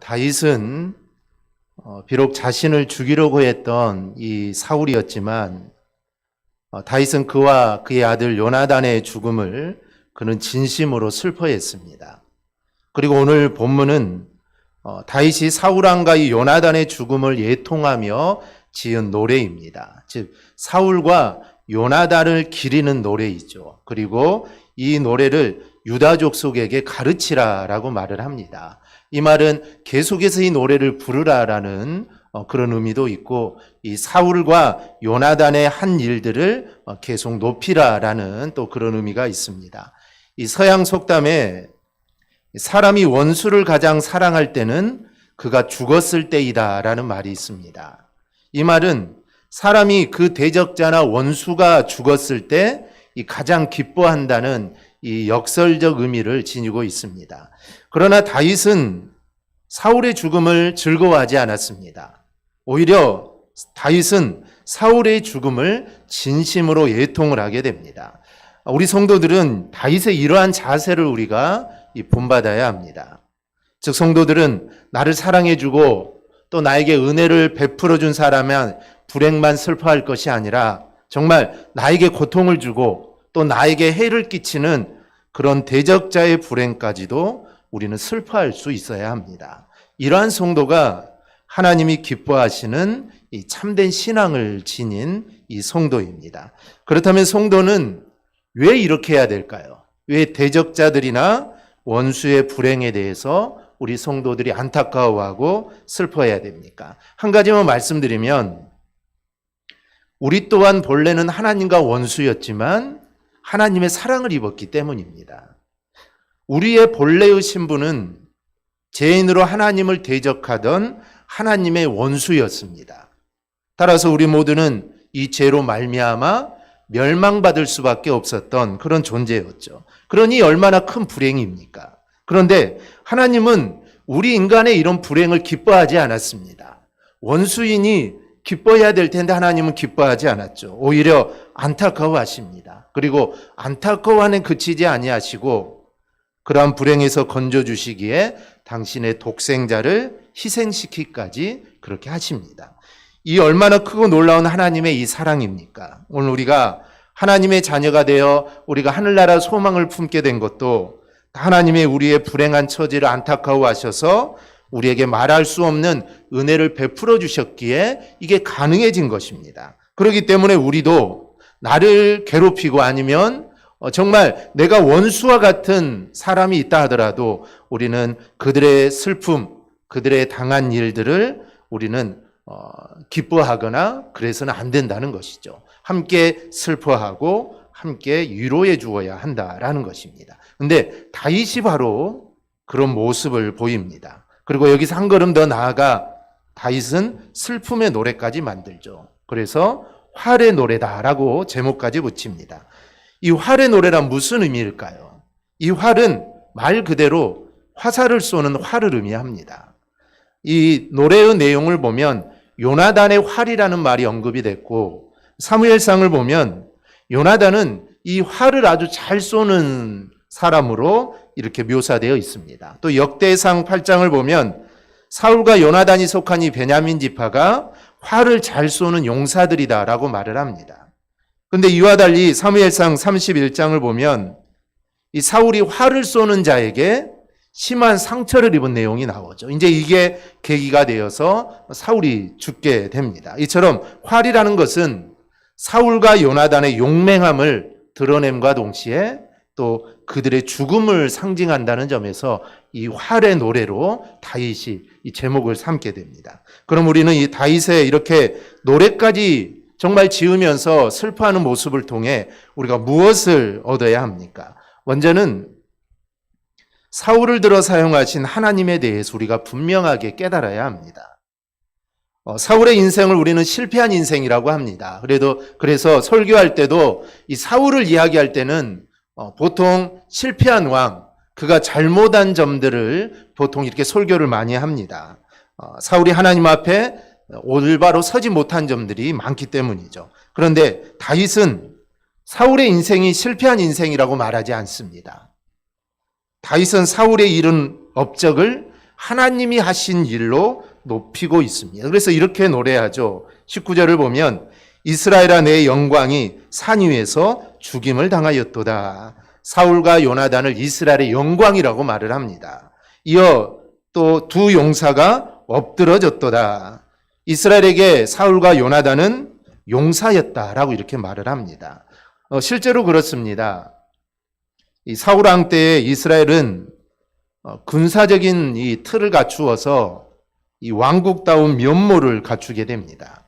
다윗은 비록 자신을 죽이려고 했던 이 사울이었지만 다윗은 그와 그의 아들 요나단의 죽음을 그는 진심으로 슬퍼했습니다. 그리고 오늘 본문은 다윗이 사울 왕과 이 요나단의 죽음을 예통하며 지은 노래입니다. 즉 사울과 요나단을 기리는 노래이죠. 그리고 이 노래를 유다 족속에게 가르치라라고 말을 합니다. 이 말은 계속해서 이 노래를 부르라라는 그런 의미도 있고, 이 사울과 요나단의 한 일들을 계속 높이라라는 또 그런 의미가 있습니다. 이 서양 속담에 사람이 원수를 가장 사랑할 때는 그가 죽었을 때이다라는 말이 있습니다. 이 말은 사람이 그 대적자나 원수가 죽었을 때 이 가장 기뻐한다는 이 역설적 의미를 지니고 있습니다. 그러나 다윗은 사울의 죽음을 즐거워하지 않았습니다. 오히려 다윗은 사울의 죽음을 진심으로 예통을 하게 됩니다. 우리 성도들은 다윗의 이러한 자세를 우리가 본받아야 합니다. 즉 성도들은 나를 사랑해주고 또 나에게 은혜를 베풀어준 사람은 불행만 슬퍼할 것이 아니라 정말 나에게 고통을 주고 또 나에게 해를 끼치는 그런 대적자의 불행까지도 우리는 슬퍼할 수 있어야 합니다. 이러한 성도가 하나님이 기뻐하시는 이 참된 신앙을 지닌 이 성도입니다. 그렇다면 성도는 왜 이렇게 해야 될까요? 왜 대적자들이나 원수의 불행에 대해서 우리 성도들이 안타까워하고 슬퍼해야 됩니까? 한 가지만 말씀드리면, 우리 또한 본래는 하나님과 원수였지만 하나님의 사랑을 입었기 때문입니다. 우리의 본래의 신분은 죄인으로 하나님을 대적하던 하나님의 원수였습니다. 따라서 우리 모두는 이 죄로 말미암아 멸망받을 수밖에 없었던 그런 존재였죠. 그러니 얼마나 큰 불행입니까? 그런데 하나님은 우리 인간의 이런 불행을 기뻐하지 않았습니다. 원수인이 기뻐해야 될 텐데 하나님은 기뻐하지 않았죠. 오히려 안타까워하십니다. 그리고 안타까워하는 그치지 아니하시고 그러한 불행에서 건져주시기에 당신의 독생자를 희생시키기까지 그렇게 하십니다. 이 얼마나 크고 놀라운 하나님의 이 사랑입니까? 오늘 우리가 하나님의 자녀가 되어 우리가 하늘나라 소망을 품게 된 것도 하나님의 우리의 불행한 처지를 안타까워하셔서 우리에게 말할 수 없는 은혜를 베풀어 주셨기에 이게 가능해진 것입니다. 그렇기 때문에 우리도 나를 괴롭히고 아니면 정말 내가 원수와 같은 사람이 있다 하더라도 우리는 그들의 슬픔, 그들의 당한 일들을 우리는 기뻐하거나 그래서는 안 된다는 것이죠. 함께 슬퍼하고 함께 위로해 주어야 한다라는 것입니다. 근데 다윗이 바로 그런 모습을 보입니다. 그리고 여기서 한 걸음 더 나아가 다윗은 슬픔의 노래까지 만들죠. 그래서 활의 노래다라고 제목까지 붙입니다. 이 활의 노래란 무슨 의미일까요? 이 활은 말 그대로 화살을 쏘는 활을 의미합니다. 이 노래의 내용을 보면 요나단의 활이라는 말이 언급이 됐고, 사무엘상을 보면 요나단은 이 활을 아주 잘 쏘는 사람으로 이렇게 묘사되어 있습니다. 또 역대상 8장을 보면 사울과 요나단이 속한 이 베냐민 지파가 활을 잘 쏘는 용사들이다라고 말을 합니다. 그런데 이와 달리 사무엘상 31장을 보면 이 사울이 활을 쏘는 자에게 심한 상처를 입은 내용이 나오죠. 이제 이게 계기가 되어서 사울이 죽게 됩니다. 이처럼 활이라는 것은 사울과 요나단의 용맹함을 드러냄과 동시에 또 그들의 죽음을 상징한다는 점에서 이 활의 노래로 다윗이 이 제목을 삼게 됩니다. 그럼 우리는 이 다윗의 이렇게 노래까지 정말 지으면서 슬퍼하는 모습을 통해 우리가 무엇을 얻어야 합니까? 먼저는 사울을 들어 사용하신 하나님에 대해서 우리가 분명하게 깨달아야 합니다. 사울의 인생을 우리는 실패한 인생이라고 합니다. 그래서 설교할 때도 이 사울을 이야기할 때는 보통 실패한 왕, 그가 잘못한 점들을 보통 이렇게 설교를 많이 합니다. 사울이 하나님 앞에 올바로 서지 못한 점들이 많기 때문이죠. 그런데 다윗은 사울의 인생이 실패한 인생이라고 말하지 않습니다. 다윗은 사울의 이룬 업적을 하나님이 하신 일로 높이고 있습니다. 그래서 이렇게 노래하죠. 19절을 보면 이스라엘아 내 영광이 산 위에서 죽임을 당하였도다. 사울과 요나단을 이스라엘의 영광이라고 말을 합니다. 이어 또 두 용사가 엎드러졌도다. 이스라엘에게 사울과 요나단은 용사였다라고 이렇게 말을 합니다. 실제로 그렇습니다. 이 사울 왕 때에 이스라엘은 군사적인 이 틀을 갖추어서 이 왕국다운 면모를 갖추게 됩니다.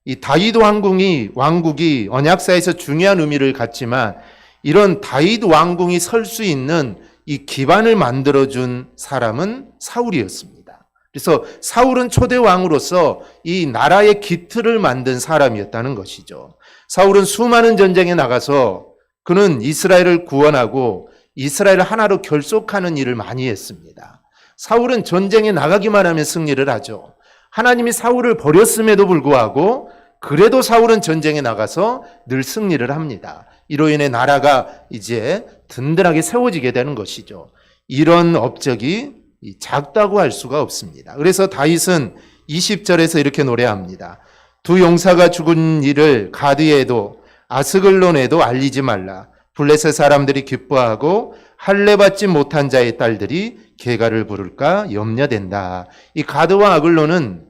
이 다윗 왕국이 언약사에서 중요한 의미를 갖지만 이런 다윗 왕궁이 설 수 있는 이 기반을 만들어준 사람은 사울이었습니다. 그래서 사울은 초대 왕으로서 이 나라의 기틀을 만든 사람이었다는 것이죠. 사울은 수많은 전쟁에 나가서 그는 이스라엘을 구원하고 이스라엘을 하나로 결속하는 일을 많이 했습니다. 사울은 전쟁에 나가기만 하면 승리를 하죠. 하나님이 사울을 버렸음에도 불구하고 그래도 사울은 전쟁에 나가서 늘 승리를 합니다. 이로 인해 나라가 이제 든든하게 세워지게 되는 것이죠. 이런 업적이 작다고 할 수가 없습니다. 그래서 다윗은 20절에서 이렇게 노래합니다. 두 용사가 죽은 일을 가드에도 아스글론에도 알리지 말라. 블레셋 사람들이 기뻐하고 할례받지 못한 자의 딸들이 계가를 부를까 염려된다. 이 가드와 아글론은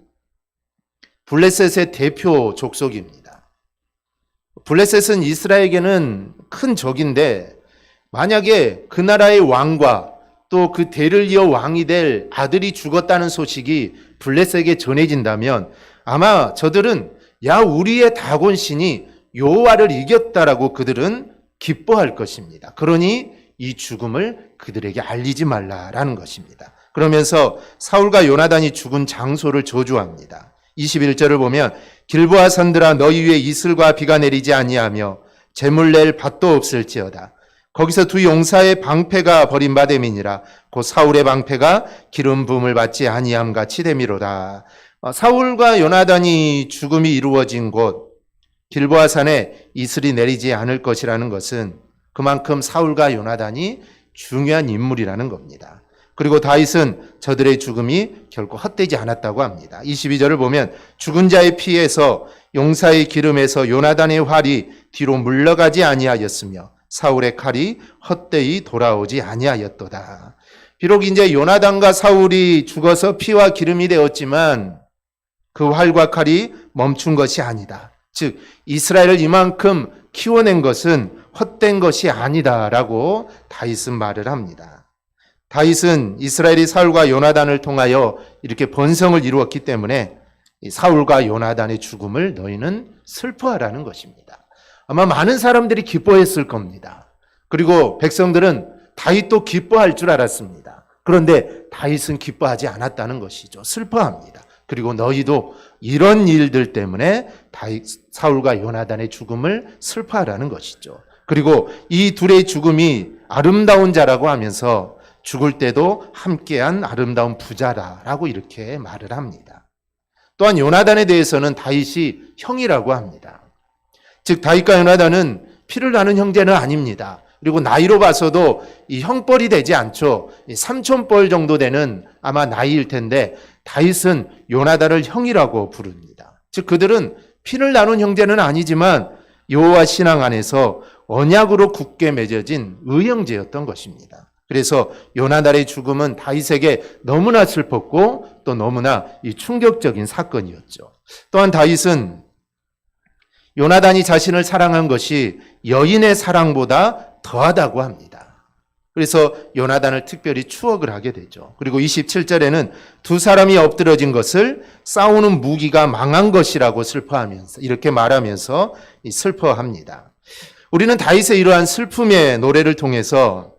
블레셋의 대표 족속입니다. 블레셋은 이스라엘에게는 큰 적인데 만약에 그 나라의 왕과 또 그 대를 이어 왕이 될 아들이 죽었다는 소식이 블레셋에게 전해진다면 아마 저들은 야 우리의 다곤신이 여호와를 이겼다라고 그들은 기뻐할 것입니다. 그러니 이 죽음을 그들에게 알리지 말라라는 것입니다. 그러면서 사울과 요나단이 죽은 장소를 저주합니다. 21절을 보면 길보아 산들아 너희 위에 이슬과 비가 내리지 아니하며 재물 낼 밭도 없을지어다. 거기서 두 용사의 방패가 버림받음이니라. 곧 사울의 방패가 기름 부음을 받지 아니함 같이 됨이로다. 사울과 요나단이 죽음이 이루어진 곳 길보아 산에 이슬이 내리지 않을 것이라는 것은 그만큼 사울과 요나단이 중요한 인물이라는 겁니다. 그리고 다윗은 저들의 죽음이 결코 헛되지 않았다고 합니다. 22절을 보면 죽은 자의 피에서 용사의 기름에서 요나단의 활이 뒤로 물러가지 아니하였으며 사울의 칼이 헛되이 돌아오지 아니하였도다. 비록 이제 요나단과 사울이 죽어서 피와 기름이 되었지만 그 활과 칼이 멈춘 것이 아니다. 즉 이스라엘을 이만큼 키워낸 것은 헛된 것이 아니다라고 다윗은 말을 합니다. 다윗은 이스라엘이 사울과 요나단을 통하여 이렇게 번성을 이루었기 때문에 사울과 요나단의 죽음을 너희는 슬퍼하라는 것입니다. 아마 많은 사람들이 기뻐했을 겁니다. 그리고 백성들은 다윗도 기뻐할 줄 알았습니다. 그런데 다윗은 기뻐하지 않았다는 것이죠. 슬퍼합니다. 그리고 너희도 이런 일들 때문에 사울과 요나단의 죽음을 슬퍼하라는 것이죠. 그리고 이 둘의 죽음이 아름다운 자라고 하면서 죽을 때도 함께한 아름다운 부자라고 이렇게 말을 합니다. 또한 요나단에 대해서는 다윗이 형이라고 합니다. 즉 다윗과 요나단은 피를 나눈 형제는 아닙니다. 그리고 나이로 봐서도 이 형벌이 되지 않죠. 삼촌뻘 정도 되는 아마 나이일 텐데 다윗은 요나단을 형이라고 부릅니다. 즉 그들은 피를 나눈 형제는 아니지만 여호와 신앙 안에서 언약으로 굳게 맺어진 의형제였던 것입니다. 그래서 요나단의 죽음은 다윗에게 너무나 슬펐고 또 너무나 충격적인 사건이었죠. 또한 다윗은 요나단이 자신을 사랑한 것이 여인의 사랑보다 더하다고 합니다. 그래서 요나단을 특별히 추억을 하게 되죠. 그리고 27절에는 두 사람이 엎드러진 것을 싸우는 무기가 망한 것이라고 슬퍼하면서 이렇게 말하면서 슬퍼합니다. 우리는 다윗의 이러한 슬픔의 노래를 통해서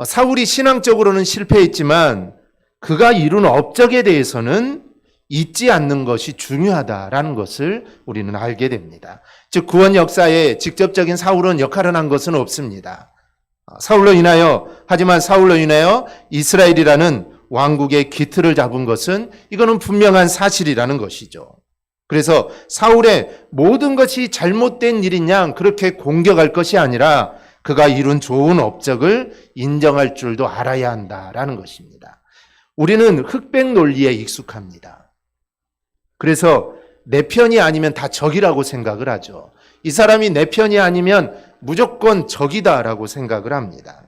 사울이 신앙적으로는 실패했지만 그가 이룬 업적에 대해서는 잊지 않는 것이 중요하다라는 것을 우리는 알게 됩니다. 즉 구원 역사에 직접적인 사울은 역할을 한 것은 없습니다. 하지만 사울로 인하여 이스라엘이라는 왕국의 기틀을 잡은 것은 이거는 분명한 사실이라는 것이죠. 그래서 사울의 모든 것이 잘못된 일인 양 그렇게 공격할 것이 아니라 그가 이룬 좋은 업적을 인정할 줄도 알아야 한다라는 것입니다. 우리는 흑백 논리에 익숙합니다. 그래서 내 편이 아니면 다 적이라고 생각을 하죠. 이 사람이 내 편이 아니면 무조건 적이다라고 생각을 합니다.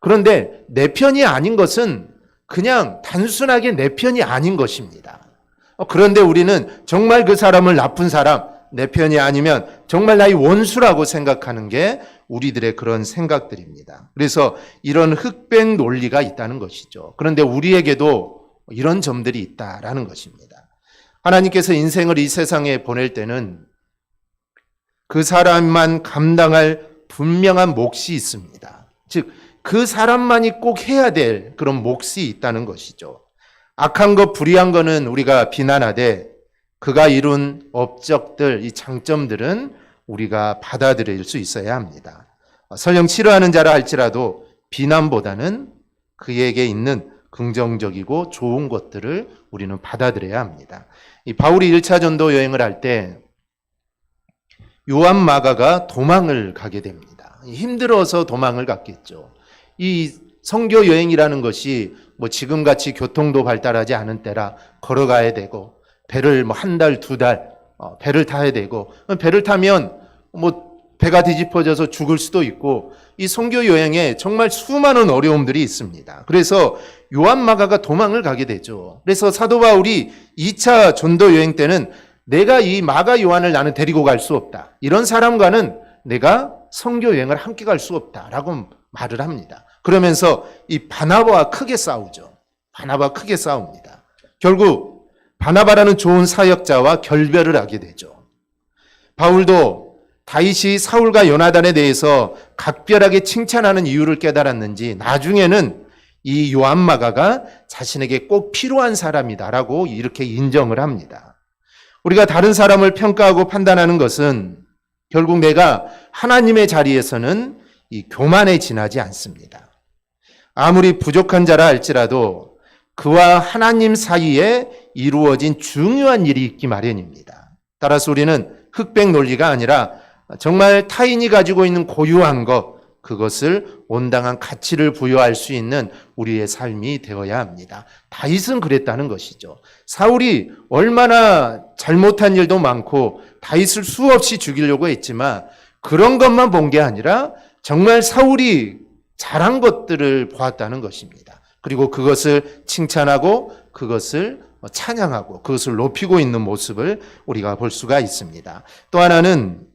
그런데 내 편이 아닌 것은 그냥 단순하게 내 편이 아닌 것입니다. 그런데 우리는 정말 그 사람을 나쁜 사람, 내 편이 아니면 정말 나의 원수라고 생각하는 게 우리들의 그런 생각들입니다. 그래서 이런 흑백 논리가 있다는 것이죠. 그런데 우리에게도 이런 점들이 있다라는 것입니다. 하나님께서 인생을 이 세상에 보낼 때는 그 사람만 감당할 분명한 몫이 있습니다. 즉, 그 사람만이 꼭 해야 될 그런 몫이 있다는 것이죠. 악한 것, 불의한 거는 우리가 비난하되 그가 이룬 업적들, 이 장점들은 우리가 받아들일 수 있어야 합니다. 설령 싫어하는 자라 할지라도 비난보다는 그에게 있는 긍정적이고 좋은 것들을 우리는 받아들여야 합니다. 이 바울이 1차 전도 여행을 할 때 요한 마가가 도망을 가게 됩니다. 힘들어서 도망을 갔겠죠. 이 선교 여행이라는 것이 뭐 지금같이 교통도 발달하지 않은 때라 걸어가야 되고 배를 뭐 한 달, 두 달 배를 타야 되고 배를 타면 뭐 배가 뒤집어져서 죽을 수도 있고 이 선교 여행에 정말 수많은 어려움들이 있습니다. 그래서 요한 마가가 도망을 가게 되죠. 그래서 사도 바울이 2차 전도 여행 때는 내가 이 마가 요한을 나는 데리고 갈 수 없다. 이런 사람과는 내가 선교 여행을 함께 갈 수 없다라고 말을 합니다. 그러면서 이 바나바와 크게 싸우죠. 바나바와 크게 싸웁니다. 결국 바나바라는 좋은 사역자와 결별을 하게 되죠. 바울도 다윗이 사울과 요나단에 대해서 각별하게 칭찬하는 이유를 깨달았는지 나중에는 이 요한 마가가 자신에게 꼭 필요한 사람이다라고 이렇게 인정을 합니다. 우리가 다른 사람을 평가하고 판단하는 것은 결국 내가 하나님의 자리에서는 이 교만에 지나지 않습니다. 아무리 부족한 자라 할지라도 그와 하나님 사이에 이루어진 중요한 일이 있기 마련입니다. 따라서 우리는 흑백 논리가 아니라 정말 타인이 가지고 있는 고유한 것, 그것을 온당한 가치를 부여할 수 있는 우리의 삶이 되어야 합니다. 다윗은 그랬다는 것이죠. 사울이 얼마나 잘못한 일도 많고 다윗을 수없이 죽이려고 했지만 그런 것만 본 게 아니라 정말 사울이 잘한 것들을 보았다는 것입니다. 그리고 그것을 칭찬하고 그것을 찬양하고 그것을 높이고 있는 모습을 우리가 볼 수가 있습니다. 또 하나는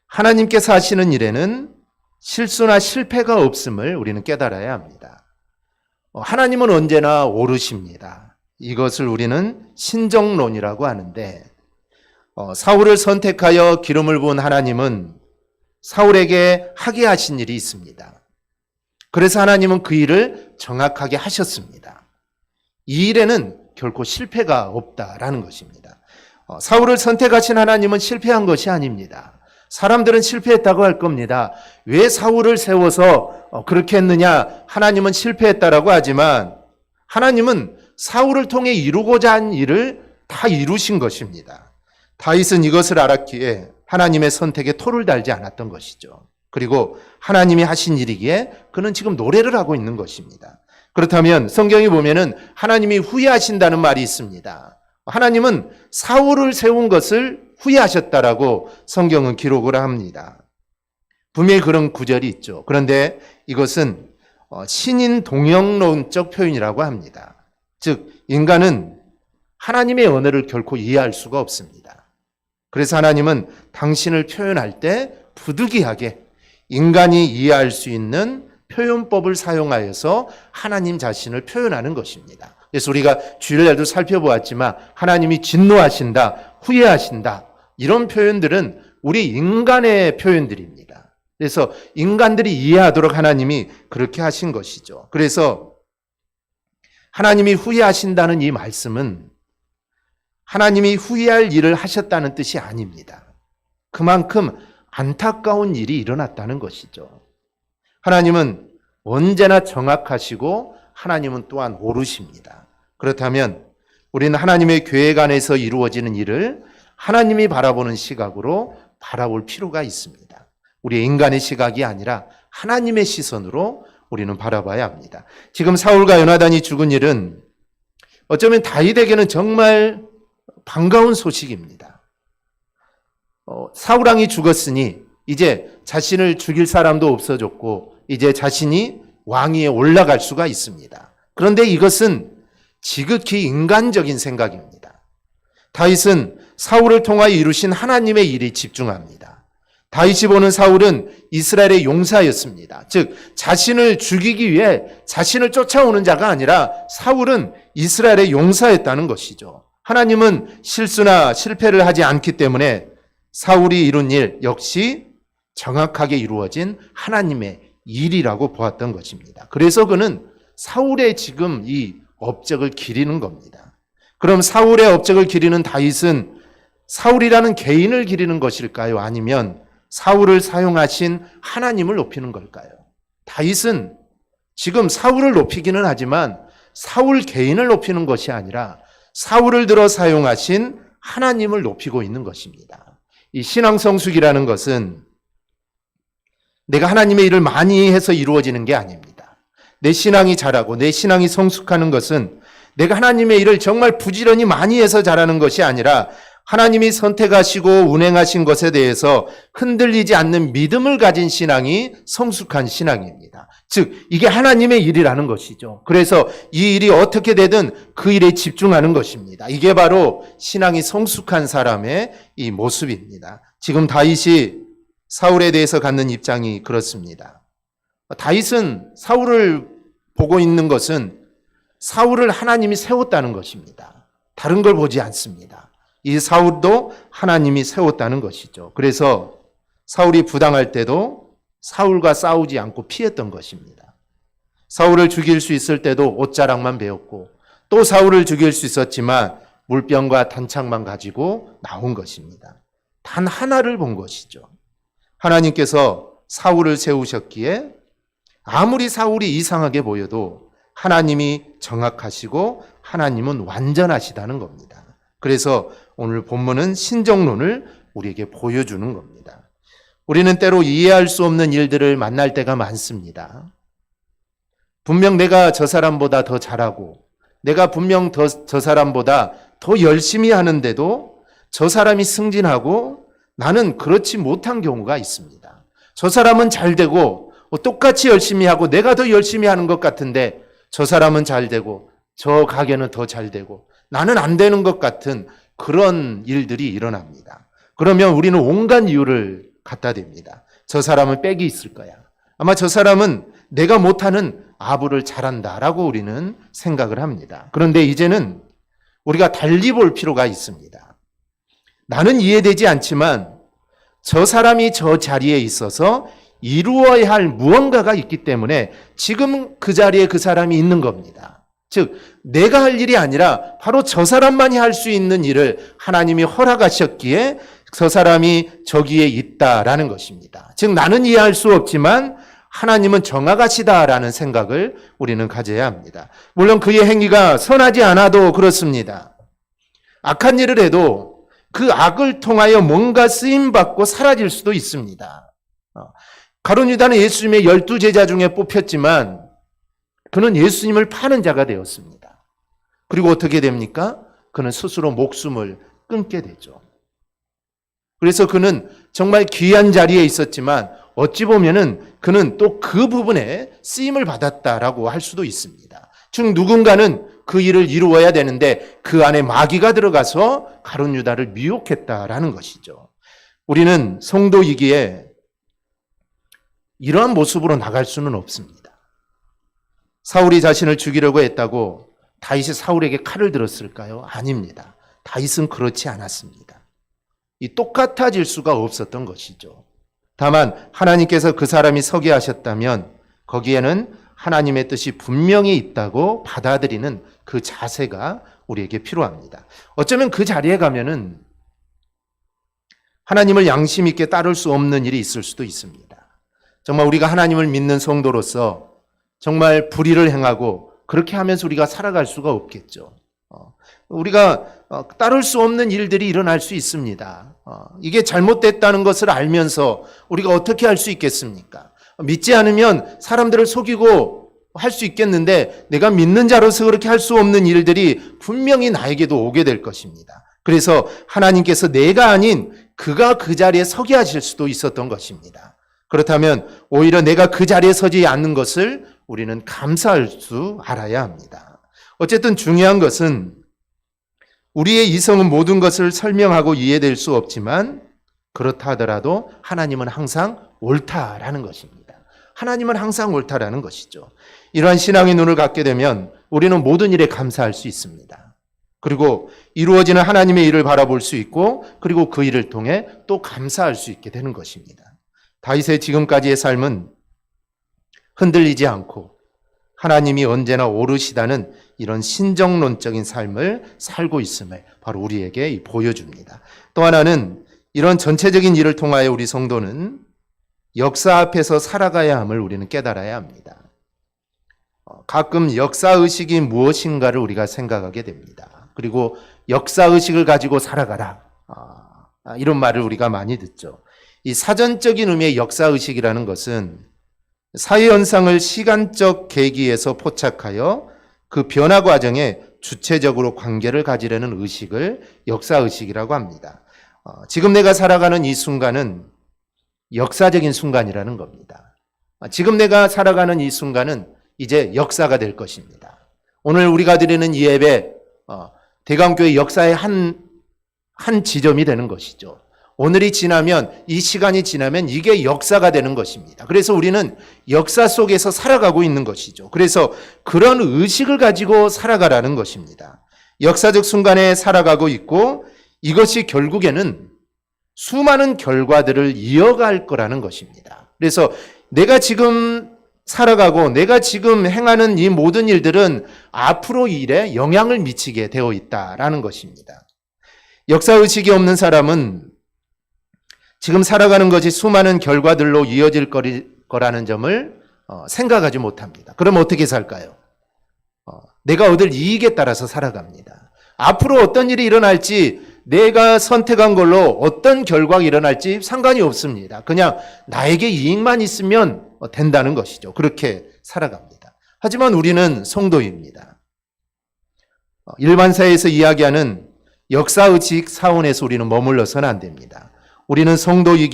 하나님께서 하시는 일에는 실수나 실패가 없음을 우리는 깨달아야 합니다. 하나님은 언제나 옳으십니다. 이것을 우리는 신정론이라고 하는데 사울을 선택하여 기름을 부은 하나님은 사울에게 하게 하신 일이 있습니다. 그래서 하나님은 그 일을 정확하게 하셨습니다. 이 일에는 결코 실패가 없다라는 것입니다. 사울을 선택하신 하나님은 실패한 것이 아닙니다. 사람들은 실패했다고 할 겁니다. 왜 사울을 세워서 그렇게 했느냐? 하나님은 실패했다라고 하지만 하나님은 사울을 통해 이루고자 한 일을 다 이루신 것입니다. 다윗은 이것을 알았기에 하나님의 선택에 토를 달지 않았던 것이죠. 그리고 하나님이 하신 일이기에 그는 지금 노래를 하고 있는 것입니다. 그렇다면 성경에 보면은 하나님이 후회하신다는 말이 있습니다. 하나님은 사울을 세운 것을 후회하셨다라고 성경은 기록을 합니다. 분명히 그런 구절이 있죠. 그런데 이것은 신인 동영론적 표현이라고 합니다. 즉 인간은 하나님의 언어를 결코 이해할 수가 없습니다. 그래서 하나님은 당신을 표현할 때 부득이하게 인간이 이해할 수 있는 표현법을 사용하여서 하나님 자신을 표현하는 것입니다. 그래서 우리가 주일날도 살펴보았지만 하나님이 진노하신다, 후회하신다 이런 표현들은 우리 인간의 표현들입니다. 그래서 인간들이 이해하도록 하나님이 그렇게 하신 것이죠. 그래서 하나님이 후회하신다는 이 말씀은 하나님이 후회할 일을 하셨다는 뜻이 아닙니다. 그만큼 안타까운 일이 일어났다는 것이죠. 하나님은 언제나 정확하시고 하나님은 또한 옳으십니다. 그렇다면 우리는 하나님의 계획 안에서 이루어지는 일을 하나님이 바라보는 시각으로 바라볼 필요가 있습니다. 우리 인간의 시각이 아니라 하나님의 시선으로 우리는 바라봐야 합니다. 지금 사울과 요나단이 죽은 일은 어쩌면 다윗에게는 정말 반가운 소식입니다. 사울 왕이 죽었으니 이제 자신을 죽일 사람도 없어졌고 이제 자신이 왕위에 올라갈 수가 있습니다. 그런데 이것은 지극히 인간적인 생각입니다. 다윗은 사울을 통하여 이루신 하나님의 일에 집중합니다. 다윗이 보는 사울은 이스라엘의 용사였습니다. 즉 자신을 죽이기 위해 자신을 쫓아오는 자가 아니라 사울은 이스라엘의 용사였다는 것이죠. 하나님은 실수나 실패를 하지 않기 때문에 사울이 이룬 일 역시 정확하게 이루어진 하나님의 일이라고 보았던 것입니다. 그래서 그는 사울의 지금 이 업적을 기리는 겁니다. 그럼 사울의 업적을 기리는 다윗은 사울이라는 개인을 기리는 것일까요? 아니면 사울을 사용하신 하나님을 높이는 걸까요? 다윗은 지금 사울을 높이기는 하지만 사울 개인을 높이는 것이 아니라 사울을 들어 사용하신 하나님을 높이고 있는 것입니다. 이 신앙 성숙이라는 것은 내가 하나님의 일을 많이 해서 이루어지는 게 아닙니다. 내 신앙이 자라고 내 신앙이 성숙하는 것은 내가 하나님의 일을 정말 부지런히 많이 해서 잘하는 것이 아니라 하나님이 선택하시고 운행하신 것에 대해서 흔들리지 않는 믿음을 가진 신앙이 성숙한 신앙입니다. 즉 이게 하나님의 일이라는 것이죠. 그래서 이 일이 어떻게 되든 그 일에 집중하는 것입니다. 이게 바로 신앙이 성숙한 사람의 이 모습입니다. 지금 다윗이 사울에 대해서 갖는 입장이 그렇습니다. 다윗은 사울을 보고 있는 것은 사울을 하나님이 세웠다는 것입니다. 다른 걸 보지 않습니다. 이 사울도 하나님이 세웠다는 것이죠. 그래서 사울이 부당할 때도 사울과 싸우지 않고 피했던 것입니다. 사울을 죽일 수 있을 때도 옷자락만 베었고 또 사울을 죽일 수 있었지만 물병과 단창만 가지고 나온 것입니다. 단 하나를 본 것이죠. 하나님께서 사울을 세우셨기에 아무리 사울이 이상하게 보여도 하나님이 정확하시고 하나님은 완전하시다는 겁니다. 그래서 오늘 본문은 신정론을 우리에게 보여주는 겁니다. 우리는 때로 이해할 수 없는 일들을 만날 때가 많습니다. 분명 내가 저 사람보다 더 잘하고 내가 분명 저 사람보다 더 열심히 하는데도 저 사람이 승진하고 나는 그렇지 못한 경우가 있습니다. 저 사람은 잘 되고 똑같이 열심히 하고 내가 더 열심히 하는 것 같은데 저 사람은 잘 되고 저 가게는 더 잘 되고 나는 안 되는 것 같은 그런 일들이 일어납니다. 그러면 우리는 온갖 이유를 갖다 댑니다. 저 사람은 빽이 있을 거야. 아마 저 사람은 내가 못하는 아부를 잘한다라고 우리는 생각을 합니다. 그런데 이제는 우리가 달리 볼 필요가 있습니다. 나는 이해되지 않지만 저 사람이 저 자리에 있어서 이루어야 할 무언가가 있기 때문에 지금 그 자리에 그 사람이 있는 겁니다. 즉 내가 할 일이 아니라 바로 저 사람만이 할 수 있는 일을 하나님이 허락하셨기에 저 사람이 저기에 있다라는 것입니다. 즉 나는 이해할 수 없지만 하나님은 정확하시다라는 생각을 우리는 가져야 합니다. 물론 그의 행위가 선하지 않아도 그렇습니다. 악한 일을 해도 그 악을 통하여 뭔가 쓰임받고 사라질 수도 있습니다. 가룟 유다는 예수님의 12제자 중에 뽑혔지만 그는 예수님을 파는 자가 되었습니다. 그리고 어떻게 됩니까? 그는 스스로 목숨을 끊게 되죠. 그래서 그는 정말 귀한 자리에 있었지만 어찌 보면은 그는 또 그 부분에 쓰임을 받았다라고 할 수도 있습니다. 즉 누군가는 그 일을 이루어야 되는데 그 안에 마귀가 들어가서 가룟 유다를 미혹했다라는 것이죠. 우리는 성도이기에 이러한 모습으로 나갈 수는 없습니다. 사울이 자신을 죽이려고 했다고 다윗이 사울에게 칼을 들었을까요? 아닙니다. 다윗은 그렇지 않았습니다. 이 똑같아질 수가 없었던 것이죠. 다만 하나님께서 그 사람이 서게 하셨다면 거기에는 하나님의 뜻이 분명히 있다고 받아들이는 그 자세가 우리에게 필요합니다. 어쩌면 그 자리에 가면은 하나님을 양심 있게 따를 수 없는 일이 있을 수도 있습니다. 정말 우리가 하나님을 믿는 성도로서 정말 불의를 행하고 그렇게 하면서 우리가 살아갈 수가 없겠죠. 우리가 따를 수 없는 일들이 일어날 수 있습니다. 이게 잘못됐다는 것을 알면서 우리가 어떻게 할 수 있겠습니까? 믿지 않으면 사람들을 속이고 할 수 있겠는데 내가 믿는 자로서 그렇게 할 수 없는 일들이 분명히 나에게도 오게 될 것입니다. 그래서 하나님께서 내가 아닌 그가 그 자리에 서게 하실 수도 있었던 것입니다. 그렇다면 오히려 내가 그 자리에 서지 않는 것을 우리는 감사할 줄 알아야 합니다. 어쨌든 중요한 것은 우리의 이성은 모든 것을 설명하고 이해될 수 없지만 그렇다 하더라도 하나님은 항상 옳다라는 것입니다. 하나님은 항상 옳다라는 것이죠. 이러한 신앙의 눈을 갖게 되면 우리는 모든 일에 감사할 수 있습니다. 그리고 이루어지는 하나님의 일을 바라볼 수 있고 그리고 그 일을 통해 또 감사할 수 있게 되는 것입니다. 다윗의 지금까지의 삶은 흔들리지 않고 하나님이 언제나 옳으시다는 이런 신정론적인 삶을 살고 있음을 바로 우리에게 보여줍니다. 또 하나는 이런 전체적인 일을 통하여 우리 성도는 역사 앞에서 살아가야 함을 우리는 깨달아야 합니다. 가끔 역사의식이 무엇인가를 우리가 생각하게 됩니다. 그리고 역사의식을 가지고 살아가라. 이런 말을 우리가 많이 듣죠. 이 사전적인 의미의 역사의식이라는 것은 사회현상을 시간적 계기에서 포착하여 그 변화 과정에 주체적으로 관계를 가지려는 의식을 역사의식이라고 합니다. 지금 내가 살아가는 이 순간은 역사적인 순간이라는 겁니다. 지금 내가 살아가는 이 순간은 이제 역사가 될 것입니다. 오늘 우리가 드리는 이 예배, 대강교회 역사의 한 지점이 되는 것이죠. 오늘이 지나면, 이 시간이 지나면 이게 역사가 되는 것입니다. 그래서 우리는 역사 속에서 살아가고 있는 것이죠. 그래서 그런 의식을 가지고 살아가라는 것입니다. 역사적 순간에 살아가고 있고 이것이 결국에는 수많은 결과들을 이어갈 거라는 것입니다. 그래서 내가 지금 살아가고 내가 지금 행하는 이 모든 일들은 앞으로 일에 영향을 미치게 되어 있다라는 것입니다. 역사의식이 없는 사람은 지금 살아가는 것이 수많은 결과들로 이어질 거라는 점을 생각하지 못합니다. 그럼 어떻게 살까요? 내가 얻을 이익에 따라서 살아갑니다. 앞으로 어떤 일이 일어날지 내가 선택한 걸로 어떤 결과가 일어날지 상관이 없습니다. 그냥 나에게 이익만 있으면 된다는 것이죠. 그렇게 살아갑니다. 하지만 우리는 성도입니다. 일반사회에서 이야기하는 역사의식 사원에서 우리는 머물러서는 안 됩니다. 우리는 성도이기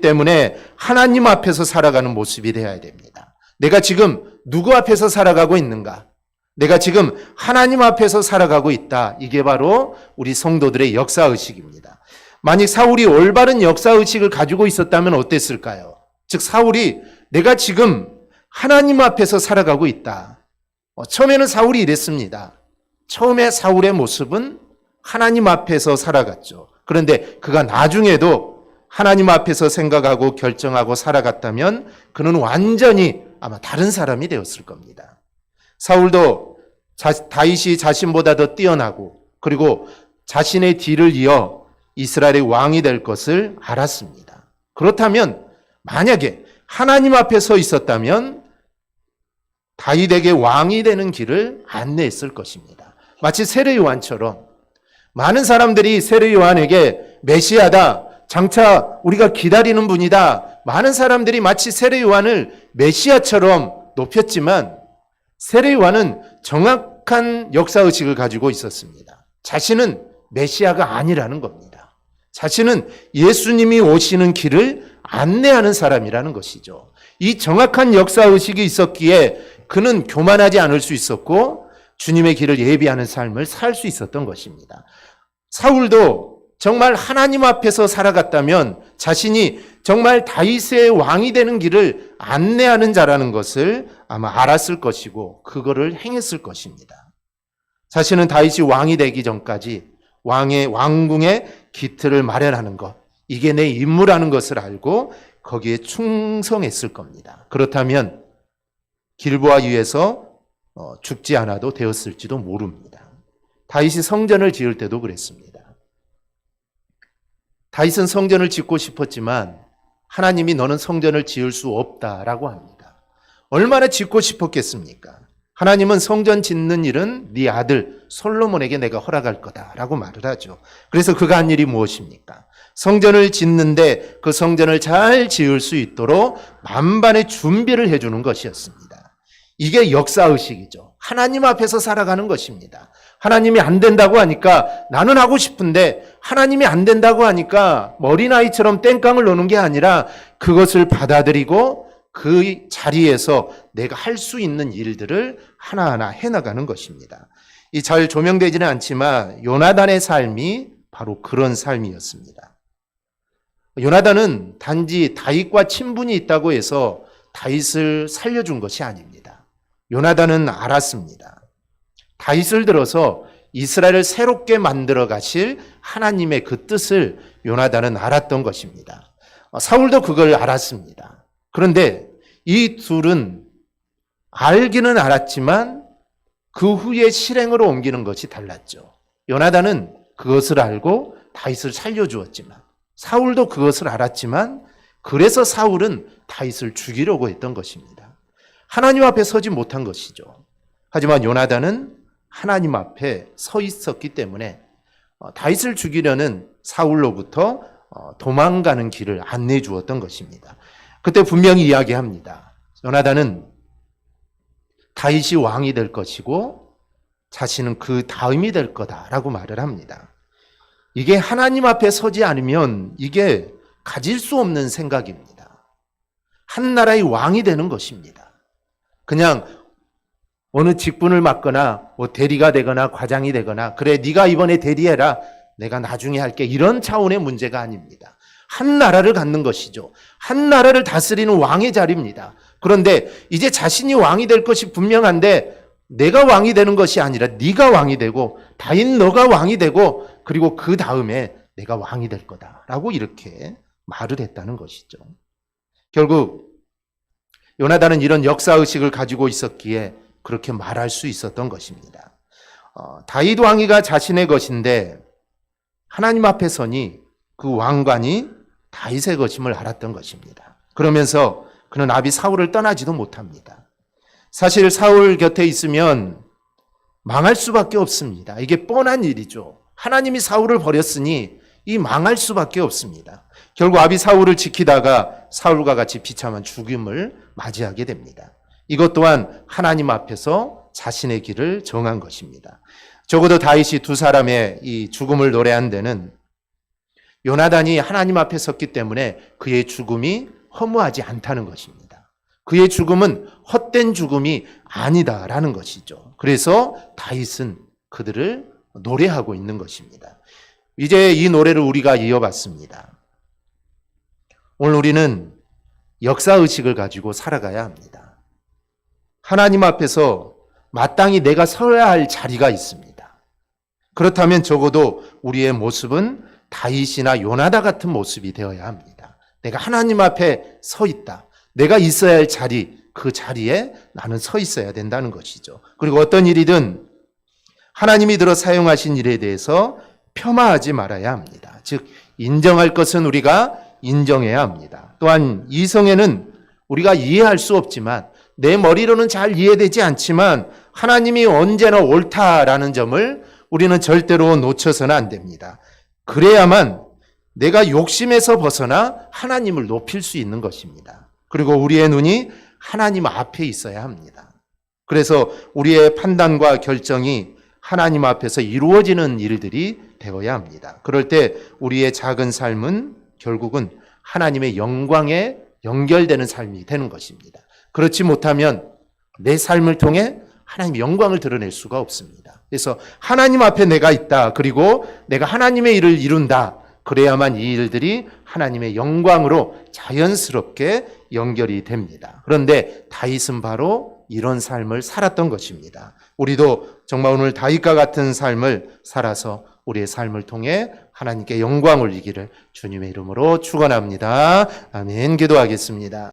때문에 하나님 앞에서 살아가는 모습이 되어야 됩니다. 내가 지금 누구 앞에서 살아가고 있는가? 내가 지금 하나님 앞에서 살아가고 있다. 이게 바로 우리 성도들의 역사의식입니다. 만약 사울이 올바른 역사의식을 가지고 있었다면 어땠을까요? 즉 사울이 내가 지금 하나님 앞에서 살아가고 있다. 처음에는 사울이 이랬습니다. 처음에 사울의 모습은 하나님 앞에서 살아갔죠. 그런데 그가 나중에도 하나님 앞에서 생각하고 결정하고 살아갔다면 그는 완전히 아마 다른 사람이 되었을 겁니다. 사울도 다윗이 자신보다 더 뛰어나고 그리고 자신의 뒤를 이어 이스라엘의 왕이 될 것을 알았습니다. 그렇다면 만약에 하나님 앞에 서 있었다면 다윗에게 왕이 되는 길을 안내했을 것입니다. 마치 세례 요한처럼 많은 사람들이 세례 요한에게 메시아다, 장차 우리가 기다리는 분이다. 많은 사람들이 마치 세례 요한을 메시아처럼 높였지만 세례 요한은 정확한 역사의식을 가지고 있었습니다. 자신은 메시아가 아니라는 겁니다. 자신은 예수님이 오시는 길을 안내하는 사람이라는 것이죠. 이 정확한 역사의식이 있었기에 그는 교만하지 않을 수 있었고 주님의 길을 예비하는 삶을 살 수 있었던 것입니다. 사울도 정말 하나님 앞에서 살아갔다면 자신이 정말 다윗의 왕이 되는 길을 안내하는 자라는 것을 아마 알았을 것이고 그거를 행했을 것입니다. 자신은 다윗이 왕이 되기 전까지 왕궁의 기틀을 마련하는 것, 이게 내 임무라는 것을 알고 거기에 충성했을 겁니다. 그렇다면 길보아 위에서 죽지 않아도 되었을지도 모릅니다. 다윗이 성전을 지을 때도 그랬습니다. 다윗은 성전을 짓고 싶었지만 하나님이 너는 성전을 지을 수 없다라고 합니다. 얼마나 짓고 싶었겠습니까? 하나님은 성전 짓는 일은 네 아들 솔로몬에게 내가 허락할 거다라고 말을 하죠. 그래서 그가 한 일이 무엇입니까? 성전을 짓는데 그 성전을 잘 지을 수 있도록 만반의 준비를 해주는 것이었습니다. 이게 역사의식이죠. 하나님 앞에서 살아가는 것입니다. 하나님이 안 된다고 하니까 나는 하고 싶은데 하나님이 안 된다고 하니까 어린아이처럼 땡깡을 놓는 게 아니라 그것을 받아들이고 그 자리에서 내가 할 수 있는 일들을 하나하나 해나가는 것입니다. 이 잘 조명되지는 않지만 요나단의 삶이 바로 그런 삶이었습니다. 요나단은 단지 다윗과 친분이 있다고 해서 다윗을 살려준 것이 아닙니다. 요나단은 알았습니다. 다윗을 들어서 이스라엘을 새롭게 만들어 가실 하나님의 그 뜻을 요나단은 알았던 것입니다. 사울도 그걸 알았습니다. 그런데 이 둘은 알기는 알았지만 그 후에 실행으로 옮기는 것이 달랐죠. 요나단은 그것을 알고 다윗을 살려주었지만 사울도 그것을 알았지만 그래서 사울은 다윗을 죽이려고 했던 것입니다. 하나님 앞에 서지 못한 것이죠. 하지만 요나단은 하나님 앞에 서 있었기 때문에 다윗을 죽이려는 사울로부터 도망가는 길을 안내해 주었던 것입니다. 그때 분명히 이야기합니다. 요나단은 다윗이 왕이 될 것이고 자신은 그 다음이 될 거다라고 말을 합니다. 이게 하나님 앞에 서지 않으면 이게 가질 수 없는 생각입니다. 한 나라의 왕이 되는 것입니다. 그냥 어느 직분을 맡거나 대리가 되거나 과장이 되거나 그래 네가 이번에 대리해라 내가 나중에 할게 이런 차원의 문제가 아닙니다. 한 나라를 갖는 것이죠. 한 나라를 다스리는 왕의 자리입니다. 그런데 이제 자신이 왕이 될 것이 분명한데 내가 왕이 되는 것이 아니라 네가 왕이 되고 다윗 너가 왕이 되고 그리고 그 다음에 내가 왕이 될 거다라고 이렇게 말을 했다는 것이죠. 결국 요나단은 이런 역사의식을 가지고 있었기에 그렇게 말할 수 있었던 것입니다. 다윗 왕위가 자신의 것인데 하나님 앞에 서니 그 왕관이 다윗의 것임을 알았던 것입니다. 그러면서 그는 아비 사울을 떠나지도 못합니다. 사실 사울 곁에 있으면 망할 수밖에 없습니다. 이게 뻔한 일이죠. 하나님이 사울을 버렸으니 이 망할 수밖에 없습니다. 결국 아비 사울을 지키다가 사울과 같이 비참한 죽음을 맞이하게 됩니다. 이것 또한 하나님 앞에서 자신의 길을 정한 것입니다. 적어도 다윗이 두 사람의 이 죽음을 노래한 데는 요나단이 하나님 앞에 섰기 때문에 그의 죽음이 허무하지 않다는 것입니다. 그의 죽음은 헛된 죽음이 아니다라는 것이죠. 그래서 다윗은 그들을 노래하고 있는 것입니다. 이제 이 노래를 우리가 이어봤습니다. 오늘 우리는 역사의식을 가지고 살아가야 합니다. 하나님 앞에서 마땅히 내가 서야 할 자리가 있습니다. 그렇다면 적어도 우리의 모습은 다윗이나 요나단 같은 모습이 되어야 합니다. 내가 하나님 앞에 서 있다. 내가 있어야 할 자리, 그 자리에 나는 서 있어야 된다는 것이죠. 그리고 어떤 일이든 하나님이 들어 사용하신 일에 대해서 폄하하지 말아야 합니다. 즉 인정할 것은 우리가 인정해야 합니다. 또한 이성에는 우리가 이해할 수 없지만 내 머리로는 잘 이해되지 않지만 하나님이 언제나 옳다라는 점을 우리는 절대로 놓쳐서는 안 됩니다. 그래야만 내가 욕심에서 벗어나 하나님을 높일 수 있는 것입니다. 그리고 우리의 눈이 하나님 앞에 있어야 합니다. 그래서 우리의 판단과 결정이 하나님 앞에서 이루어지는 일들이 되어야 합니다. 그럴 때 우리의 작은 삶은 결국은 하나님의 영광에 연결되는 삶이 되는 것입니다. 그렇지 못하면 내 삶을 통해 하나님의 영광을 드러낼 수가 없습니다. 그래서 하나님 앞에 내가 있다. 그리고 내가 하나님의 일을 이룬다. 그래야만 이 일들이 하나님의 영광으로 자연스럽게 연결이 됩니다. 그런데 다윗은 바로 이런 삶을 살았던 것입니다. 우리도 정말 오늘 다윗과 같은 삶을 살아서 우리의 삶을 통해 하나님께 영광을 올리기를 주님의 이름으로 축원합니다. 아멘. 기도하겠습니다.